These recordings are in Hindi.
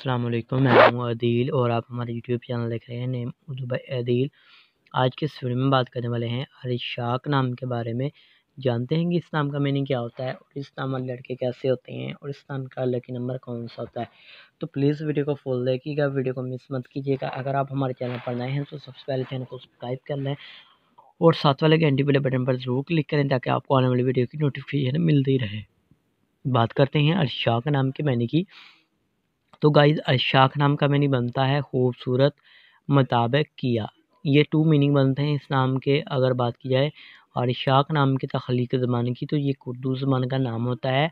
अस्सलाम वालेकुम, मैं हूँ अदील और आप हमारे यूट्यूब चैनल देख रहे हैं नेम उर्दू बाय अदील। आज के इस वीडियो में बात करने वाले हैं अरिशाक नाम के बारे में। जानते हैं कि इस नाम का मीनिंग क्या होता है और इस नाम वाले लड़के कैसे होते हैं और इस नाम का लकी नंबर कौन सा होता है। तो प्लीज़ वीडियो को फुल देखिएगा, वीडियो को मिस मत कीजिएगा। अगर आप हमारे चैनल पर नए हैं तो सबसे पहले चैनल को सब्सक्राइब कर लें और साथ वाले घंटी वाले बटन पर ज़रूर क्लिक करें ताकि आपको आने वाली वीडियो की नोटिफिकेशन मिलती रहे। बात करते हैं अरिशाक नाम के मायने की। तो गाइज़ अरशाक नाम का मीनिंग बनता है खूबसूरत, मुताबिक किया। ये 2 मीनिंग बनते हैं इस नाम के। अगर बात की जाए अरशाक नाम की तख्लीक ज़बान की तो ये उर्दू ज़बान का नाम होता है।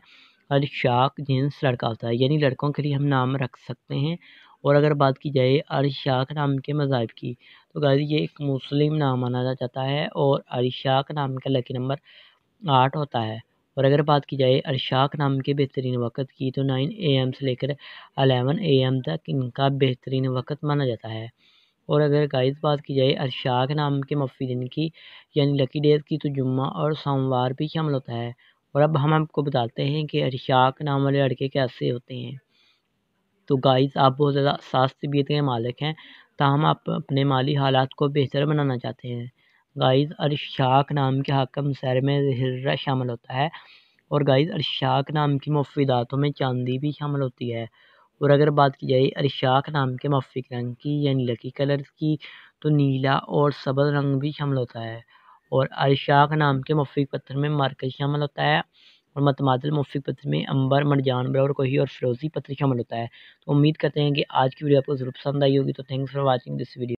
अरशाक जिन्स लड़का होता है, यानी लड़कों के लिए हम नाम रख सकते हैं। और अगर बात की जाए अरशाक नाम के मज़ाहिब की तो गाइज़ ये एक मुस्लिम नाम माना जाता है और अरशाक नाम का लकी नंबर 8 होता है। और अगर बात की जाए अरशाक नाम के बेहतरीन वक़्त की तो 9 AM से लेकर 11 AM तक इनका बेहतरीन वक़्त माना जाता है। और अगर गाइस बात की जाए अरशाक नाम के मफ़ी दिन की यानी लकी डेज़ की तो जुम्मा और सोमवार भी शामिल होता है। और अब हम आपको बताते हैं कि अरशाक नाम वाले लड़के कैसे होते हैं। तो गाइस आप बहुत ज़्यादा साज़ तबीयत के मालिक हैं, ताहम आप अपने माली हालात को बेहतर बनाना चाहते हैं। गाइस अरशाक नाम के हाकम सर में हिर्रा शामिल होता है। और गाइस अरशाक नाम की मुफ़ीदातों में चांदी भी शामिल होती है। और अगर बात की जाए अरशाक नाम के मुफ़्फ़िक रंग की यानी लकी कलर्स की तो नीला और सब्ज़ रंग भी शामिल होता है। और अरशाक नाम के मुफ़्फ़िक पत्थर में मरकज़ शामिल होता है। और मतमादिल मुफ़्फ़िक पत्थर में अंबर, मरजान, बलौर कोही और फ़िरोज़ी पत्थर शामिल होता है। तो उम्मीद करते हैं कि आज की वीडियो आपको ज़रूर पसंद आई होगी। तो thanks for watching this video.